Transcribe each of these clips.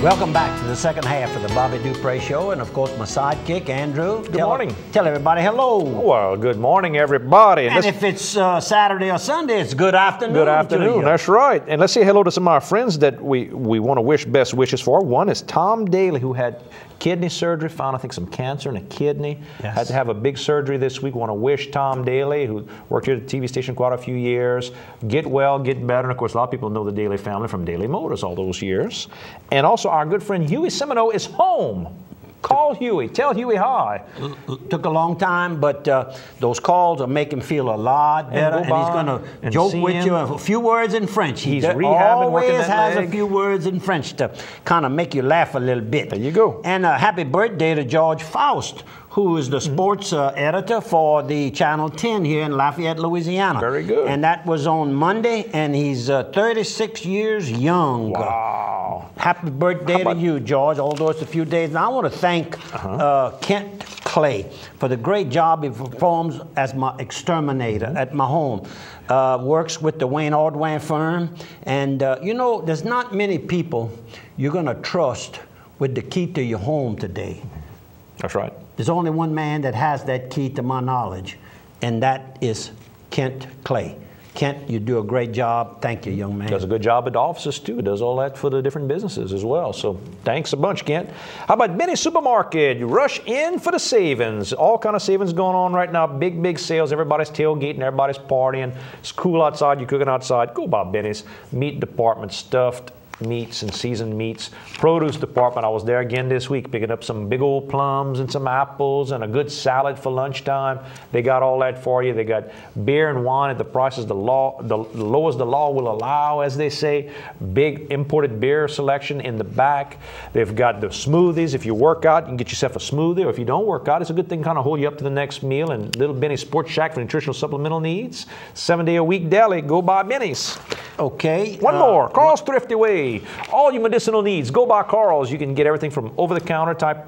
Welcome back to the second half of the Bobby Dupre Show, and of course my sidekick, Andrew. Good morning. Tell everybody hello. Well, good morning, everybody. And if it's Saturday or Sunday, it's good afternoon. Good afternoon, that's right. And let's say hello to some of our friends that we want to wish best wishes for. One is Tom Daly, who had kidney surgery, found, I think, some cancer in a kidney. Yes. Had to have a big surgery this week. Want to wish Tom Daly, who worked here at the TV station quite a few years, get well, get better. And of course, a lot of people know the Daly family from Daly Motors all those years. And also our good friend Huey Semino is home. Call Huey. Tell Huey hi. Took a long time, but those calls will make him feel a lot better, and he's going to joke with you. A few words in French. He's rehabbing, working that has leg. A few words in French to kind of make you laugh a little bit. There you go. And happy birthday to George Faust, who is the sports editor for the Channel 10 here in Lafayette, Louisiana. Very good. And that was on Monday, and he's 36 years young. Wow. Happy birthday to you, George, although it's a few days. Now, I want to thank Kent Clay for the great job he performs as my exterminator at my home. Works with the Wayne Ordway firm. And, you know, there's not many people you're going to trust with the key to your home today. That's right. There's only one man that has that key to my knowledge, and that is Kent Clay. Kent, you do a great job. Thank you, young man. Does a good job at the offices, too. Does all that for the different businesses as well. So thanks a bunch, Kent. How about Benny's Supermarket? You rush in for the savings. All kind of savings going on right now. Big, big sales. Everybody's tailgating. Everybody's partying. It's cool outside. You're cooking outside. Go by Benny's. Meat department, stuffed meats and seasoned meats. Produce department, I was there again this week picking up some big old plums and some apples and a good salad for lunchtime. They got all that for you. They got beer and wine at the prices the lowest the law will allow, as they say. Big imported beer selection in the back. They've got the smoothies. If you work out, you can get yourself a smoothie, or if you don't work out, it's a good thing to kind of hold you up to the next meal. And Little Benny's Sports Shack for nutritional supplemental needs. 7-day-a-week deli. Go by Benny's. Okay. One more. Carl's Thrifty Way. All your medicinal needs, go by Carl's. You can get everything from over-the-counter type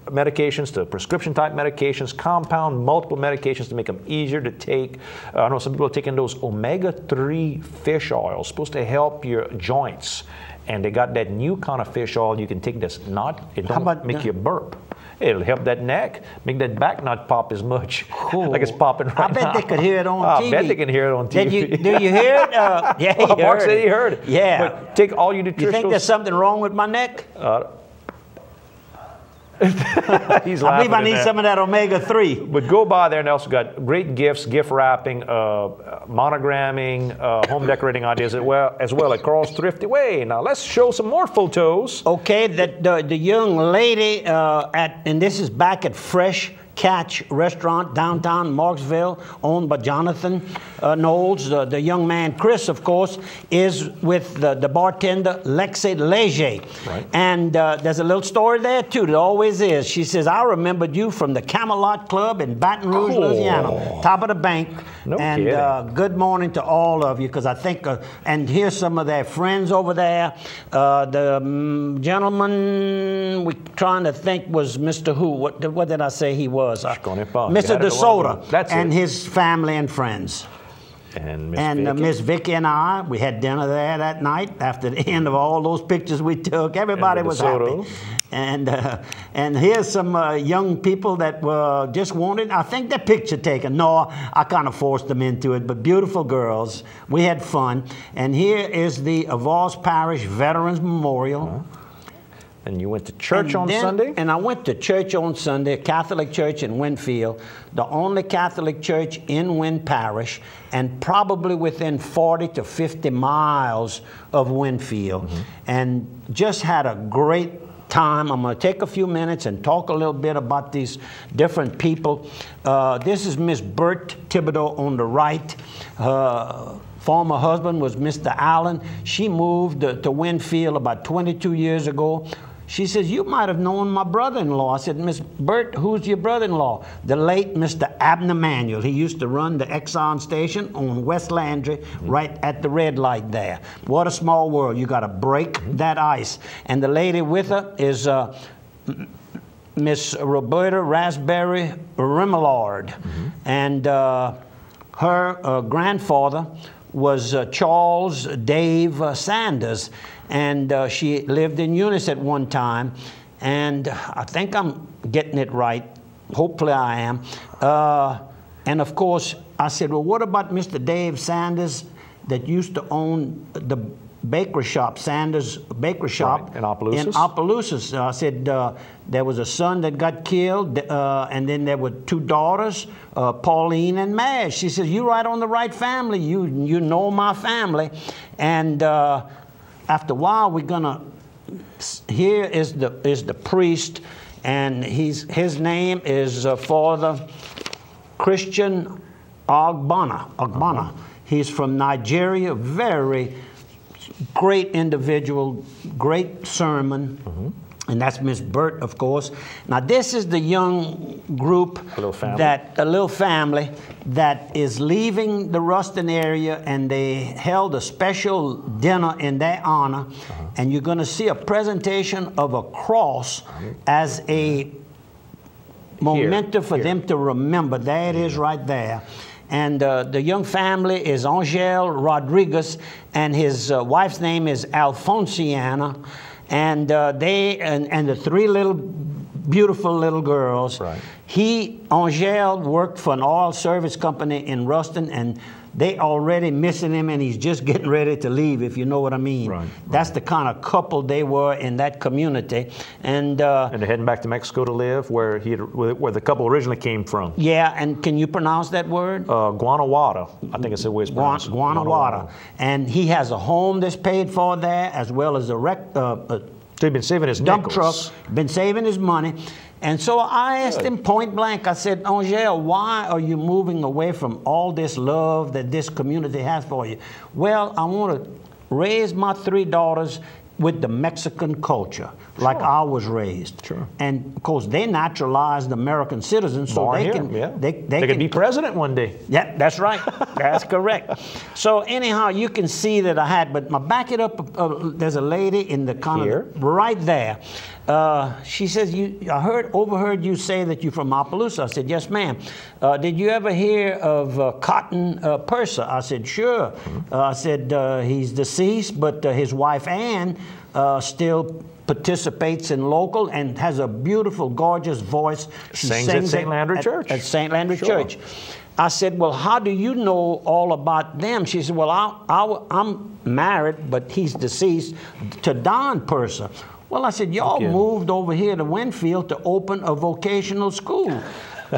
medications to prescription type medications, compound multiple medications to make them easier to take. I know some people are taking those omega-3 fish oils, supposed to help your joints. And they got that new kind of fish oil you can take that's not, it don't make you burp. It'll help that neck, make that back not pop as much, like it's popping right now. I bet they could hear it on TV. I bet they can hear it on TV. Do you hear it? Yeah, well, Mark said he heard it. Yeah. But take all your nutritional... You think there's something wrong with my neck? He's I believe I need some of that omega-3. But go by there, and they also got great gifts, gift wrapping, monogramming, home decorating ideas as well at Carl's Thrifty Way. Now let's show some more photos. Okay, the young lady and this is back at Fresh Catch Restaurant, downtown Marksville, owned by Jonathan Knowles. The young man, Chris, of course, is with the bartender, Lexi Leger. Right. And there's a little story there, too. There always is. She says, I remembered you from the Camelot Club in Baton Rouge, Louisiana. Top of the bank. No and kidding. Good morning to all of you, because I think, and here's some of their friends over there. The gentleman we're trying to think was Mr. Who. What did I say he was? Mr. DeSoto and his family and friends. And Miss Vicky and I, we had dinner there that night after the end of all those pictures we took. Everybody was happy. And here's some young people that just wanted, I think, their picture taken. No, I kind of forced them into it, but beautiful girls. We had fun. And here is the Avos Parish Veterans Memorial. And you went to church on Sunday? And I went to church on Sunday, a Catholic church in Winfield, the only Catholic church in Wynn Parish, and probably within 40 to 50 miles of Winfield. And just had a great time. I'm going to take a few minutes and talk a little bit about these different people. This is Miss Bert Thibodeau on the right. Former husband was Mr. Allen. She moved to Winfield about 22 years ago. She says, you might have known my brother-in-law. I said, Miss Bert, who's your brother-in-law? The late Mr. Abner Manuel. He used to run the Exxon station on West Landry, right at the red light there. What a small world. You got to break that ice. And the lady with her is Miss Roberta Raspberry Remillard. And her grandfather was Charles Dave Sanders, and she lived in Eunice at one time, and I think I'm getting it right. Hopefully I am. And of course, I said, well, what about Mr. Dave Sanders that used to own the bakery shop, Sanders Bakery Shop, right. In Opelousas? In Opelousas. I said there was a son that got killed, and then there were two daughters, Pauline and Madge. She says, "You're right on the right family. You know my family." And after a while, we're gonna. Here is the priest, and his name is Father Christian Ogbonna. He's from Nigeria. Very great individual, great sermon. And that's Miss Burt, of course. Now, this is the young group, a little family that is leaving the Ruston area, and they held a special dinner in their honor. And you're going to see a presentation of a cross as a memento for them to remember. There it is right there. And the young family is Angel Rodriguez, and his wife's name is Alfonsiana. And and the three little beautiful little girls. Right. Angel worked for an oil service company in Ruston, and they already missing him, and he's just getting ready to leave, if you know what I mean. Right. That's the kind of couple they were in that community. And they're heading back to Mexico to live, where the couple originally came from. Yeah, and can you pronounce that word? Guanajuato. I think it's the way it's pronounced. Guanajuato. And he has a home that's paid for there, as well as so he's been saving his dump nickels. truck, been saving his money. And so I asked him point blank, I said, Angel, why are you moving away from all this love that this community has for you? Well, I want to raise my three daughters with the Mexican culture, like I was raised. Sure. And of course, they naturalized American citizens, so they could be president one day. Yeah, that's right. That's correct. So anyhow, you can see that I had, but back it up. There's a lady in the kind of right there. She says, I overheard you say that you're from Opelousas. I said, yes, ma'am. Did you ever hear of Cotton Purser? I said, sure. I said, he's deceased, but his wife Ann still participates in local and has a beautiful, gorgeous voice. She sings at St. Landry Church. At St. Landry Church. I said, well, how do you know all about them? She said, well, I'm married, but he's deceased, to Don Purser. Well, I said, y'all moved over here to Winfield to open a vocational school.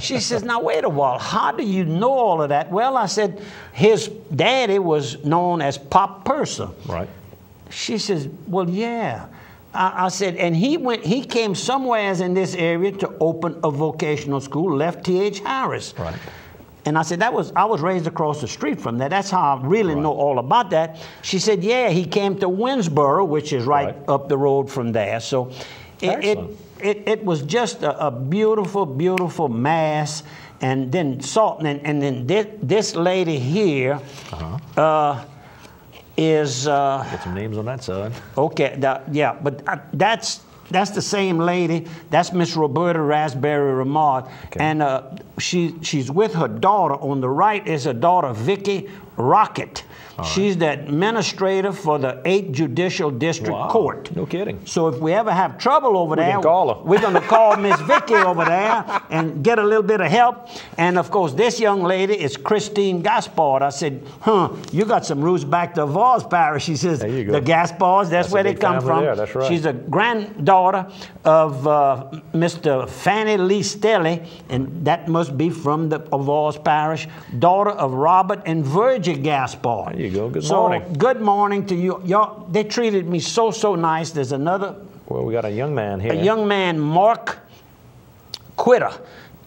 She says, now, wait a while. How do you know all of that? Well, I said, his daddy was known as Pop Purser. Right. She says, well, yeah. I said, and he came somewhere in this area to open a vocational school, left T.H. Harris. Right. And I said, I was raised across the street from there. That's how I really know all about that. She said, yeah, he came to Winsboro, which is right up the road from there. So it was just a beautiful, beautiful mass. And then and then this lady here is... Get some names on that side. Okay, yeah, but that's the same lady. That's Miss Roberta Raspberry Ramad. Okay. And she's with her daughter. On the right is her daughter, Vicki Rocket. She's the administrator for the 8th Judicial District Court. No kidding. So if we ever have trouble over there, call her. We're going to call Miss Vicki over there and get a little bit of help. And of course, this young lady is Christine Gaspard. I said, you got some roots back to Voss Parish. She says, there you go. The Gaspards, that's where they come from. There. That's right. She's a granddaughter of Mr. Fanny Lee Stelly, and that must be from the Voss Parish, daughter of Robert and Virgie Gaspard. There you go. Good morning. So, good morning to you. Y'all, they treated me so nice. There's another. Well, we got a young man here. A young man, Mark Quitter.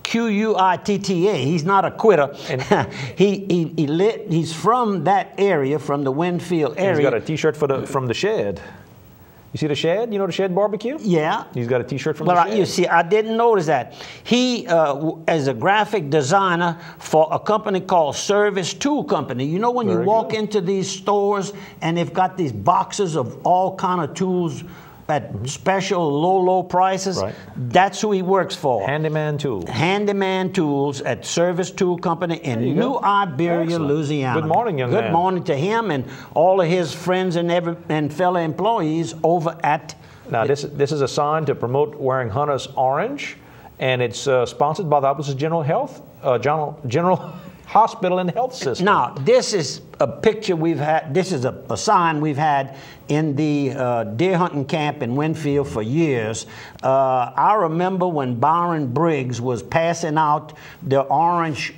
Quitta. He's not a quitter. And he's from that area, from the Winfield area. He's got a T-shirt from the Shed. You see the Shed? You know the Shed barbecue? Yeah. He's got a T-shirt from the Shed. You see, I didn't notice that. He is a graphic designer for a company called Service Tool Company. You know when you walk into these stores and they've got these boxes of all kind of tools, at special low prices, that's who he works for. Handyman Tools. Handyman Tools at Service Tool Company in New Iberia, Louisiana. Good morning, young man. Good morning to him and all of his friends and fellow employees over at... Now, this is a sign to promote wearing Hunter's orange, and it's sponsored by the Opelousas General Hospital and Health System. Now, this is a picture we've had, this is a sign we've had in the deer hunting camp in Winfield for years. I remember when Byron Briggs was passing out the orange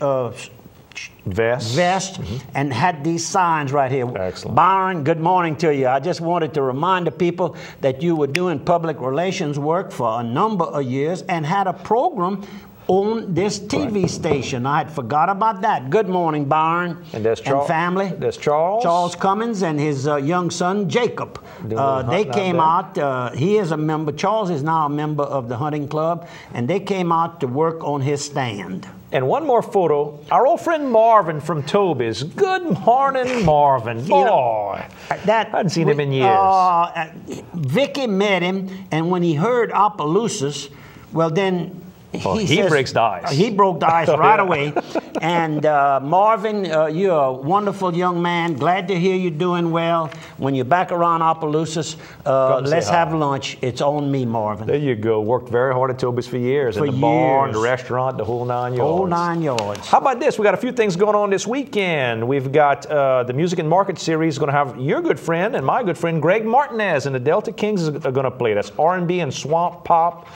vest and had these signs right here. Excellent. Byron, good morning to you. I just wanted to remind the people that you were doing public relations work for a number of years and had a program on this TV station. I had forgot about that. Good morning, Byron and family. There's Charles. Charles Cummins and his young son, Jacob. They came out. He is a member. Charles is now a member of the hunting club, and they came out to work on his stand. And one more photo. Our old friend Marvin from Toby's. Good morning, Marvin. Boy, I hadn't seen him in years. Vicky met him, and when he heard Opelousas, well then, he breaks the ice. He broke the ice right away. And Marvin, you're a wonderful young man. Glad to hear you're doing well. When you're back around Opelousas, let's have lunch. It's on me, Marvin. There you go. Worked very hard at Toby's for years. In the barn, the restaurant, the whole 9 yards. Whole 9 yards. How about this? We got a few things going on this weekend. We've got the Music and Market Series going to have your good friend and my good friend Greg Martinez and the Delta Kings are going to play. That's R&B and swamp pop.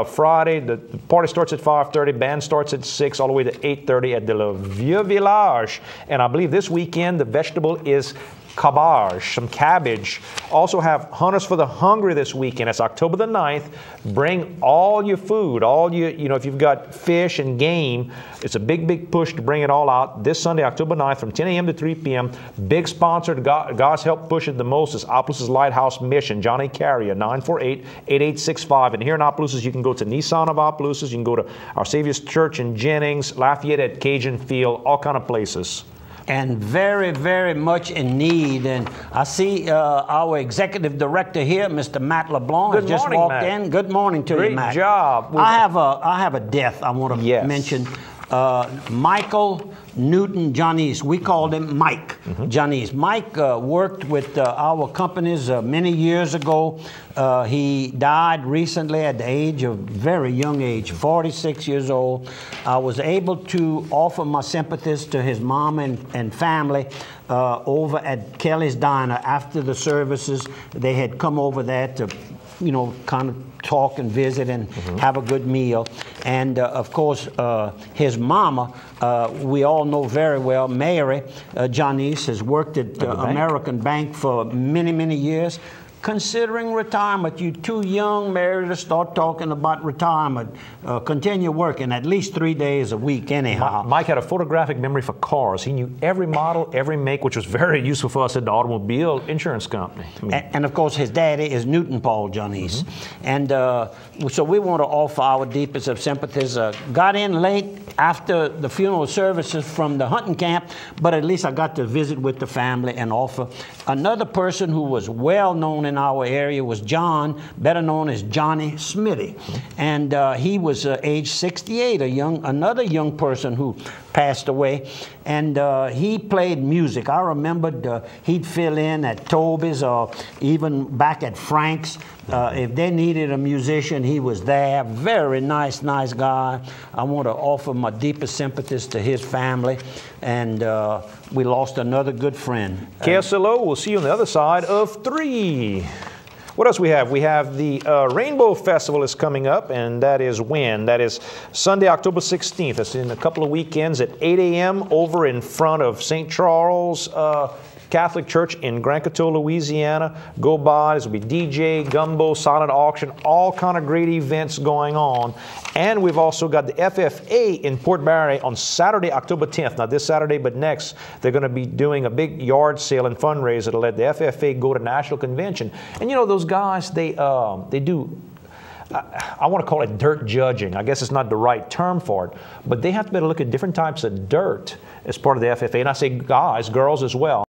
Friday, the party starts at 5:30, band starts at 6, all the way to 8:30 at the Le Vieux Village. And I believe this weekend the vegetable is cabbage, some cabbage. Also have Hunters for the Hungry this weekend. It's October the 9th. Bring all your food, all your, if you've got fish and game, it's a big push to bring it all out. This Sunday, October 9th from 10 a.m. to 3 p.m. Big sponsor, God's help push it the most is Opelousas Lighthouse Mission, Johnny Carrier, 948-8865. And here in Opelousas, you can go to Nissan of Opelousas, you can go to Our Savior's Church in Jennings, Lafayette at Cajun Field, all kind of places. And very much in need. And I see our executive director here, Mr. Matt LeBlanc, has just walked in. Good morning to you, Matt. Great job. I have a death I want to mention. Michael Newton Johnese. We called him Mike Johnese. Mike worked with our companies many years ago. He died recently at the age of very young age, 46 years old. I was able to offer my sympathies to his mom and family over at Kelly's Diner after the services. They had come over there to kind of talk and visit and have a good meal. And of course, his mama, we all know very well, Mary Johnese, has worked at American Bank for many years. Considering retirement, you're too young, Mary, to start talking about retirement. Continue working at least 3 days a week anyhow. Mike had a photographic memory for cars. He knew every model, every make, which was very useful for us at the automobile insurance company. And of course, his daddy is Newton Paul Johnese. And so we want to offer our deepest of sympathies. Got in late after the funeral services from the hunting camp, but at least I got to visit with the family and offer. Another person who was well known in our area was John, better known as Johnny Smitty. And he was age 68, another young person who passed away. And he played music. I remembered he'd fill in at Toby's or even back at Frank's. If they needed a musician, he was there. Very nice guy. I want to offer my deepest sympathies to his family. And we lost another good friend. KSLO, we'll see you on the other side of 3. What else we have? We have the Rainbow Festival is coming up, and that is when? That is Sunday, October 16th. That's in a couple of weekends at 8 a.m. over in front of St. Charles Catholic Church in Grand Coteau, Louisiana. Go by. This will be DJ, gumbo, silent auction, all kind of great events going on. And we've also got the FFA in Port Barre on Saturday, October 10th. Not this Saturday, but next. They're going to be doing a big yard sale and fundraiser to let the FFA go to National Convention. And those guys, they do, I want to call it dirt judging. I guess it's not the right term for it. But they have to be able to look at different types of dirt as part of the FFA. And I say guys, girls as well.